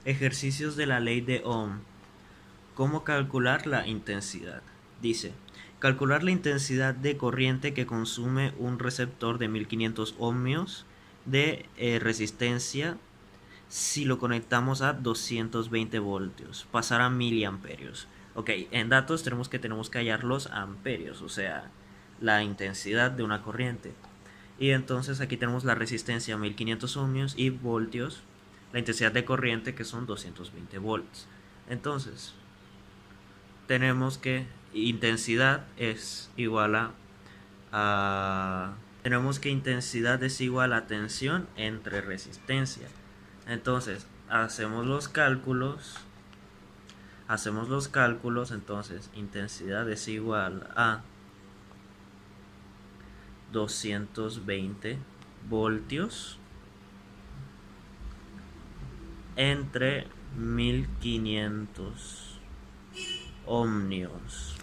Ejercicios de la ley de Ohm. ¿Cómo calcular la intensidad? Dice, calcular la intensidad de corriente que consume un receptor de 1500 ohmios de resistencia si lo conectamos a 220 voltios, pasar a miliamperios. Ok, en datos tenemos que hallar los amperios, o sea, la intensidad de una corriente. Y entonces aquí tenemos la resistencia 1500 ohmios y voltios, la intensidad de corriente que son 220 volts. Entonces, tenemos que intensidad es igual tenemos que intensidad es igual a tensión entre resistencia. Entonces, hacemos los cálculos, entonces intensidad es igual a 220 voltios entre 1500 ohmios.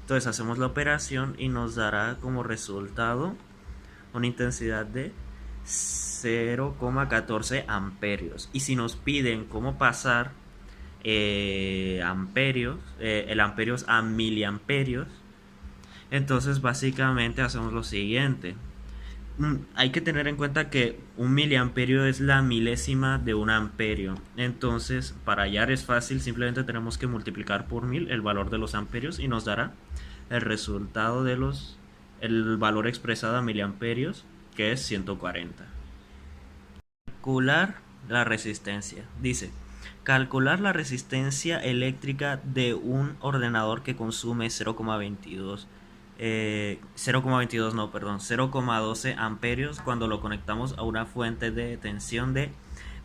Entonces hacemos la operación y nos dará como resultado una intensidad de 0,14 amperios. Y si nos piden cómo pasar amperios, el amperios a miliamperios, entonces básicamente hacemos lo siguiente. Hay que tener en cuenta que un miliamperio es la milésima de un amperio. Entonces, para hallar es fácil, simplemente tenemos que multiplicar por 1000 el valor de los amperios y nos dará el resultado de el valor expresado a miliamperios, que es 140. Calcular la resistencia. Dice, calcular la resistencia eléctrica de un ordenador que consume 0,22 0,22 no, perdón, 0,12 amperios cuando lo conectamos a una fuente de tensión de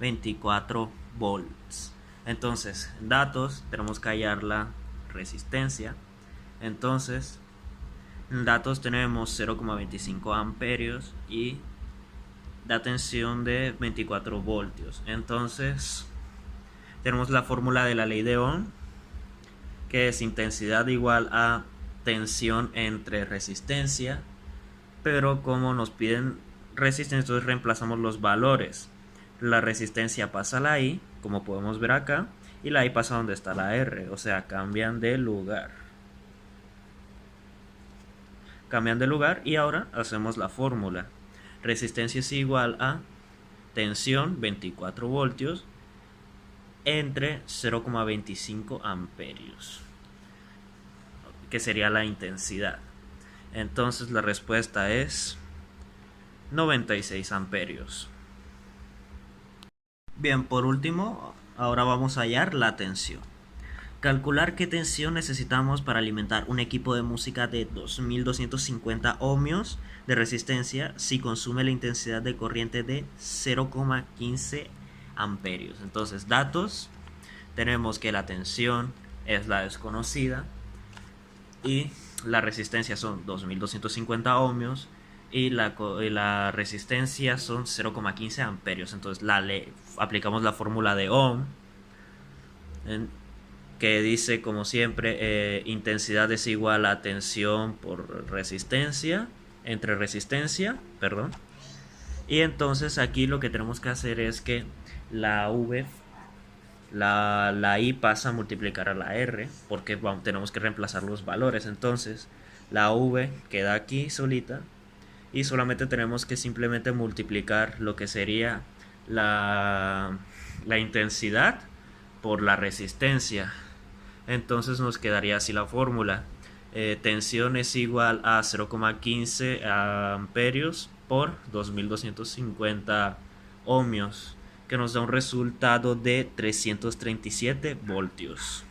24 volts. Entonces, datos, tenemos que hallar la resistencia. Entonces, en datos tenemos 0,25 amperios y la tensión de 24 voltios. Entonces, tenemos la fórmula de la ley de Ohm, que es intensidad igual a tensión entre resistencia, pero como nos piden resistencia, entonces reemplazamos los valores. La resistencia pasa a la I, como podemos ver acá, y la I pasa donde está la R, o sea, cambian de lugar. Cambian de lugar y ahora hacemos la fórmula. Resistencia es igual a tensión 24 voltios entre 0,25 amperios, que sería la intensidad. Entonces la respuesta es 96 amperios. Bien, por último, ahora vamos a hallar la tensión. Calcular qué tensión necesitamos para alimentar un equipo de música de 2250 ohmios de resistencia si consume la intensidad de corriente de 0,15 amperios. Entonces, datos, tenemos que la tensión es la desconocida y la resistencia son 2250 ohmios y la resistencia son 0,15 amperios. Entonces aplicamos la fórmula de Ohm, que dice, como siempre, intensidad es igual a tensión por resistencia, entre resistencia, perdón. Y entonces aquí lo que tenemos que hacer es que la V, la I pasa a multiplicar a la R, porque tenemos que reemplazar los valores. Entonces la V queda aquí solita y solamente tenemos que simplemente multiplicar lo que sería la intensidad por la resistencia. Entonces nos quedaría así la fórmula. Tensión es igual a 0,15 amperios por 2250 ohmios, que nos da un resultado de 337 voltios.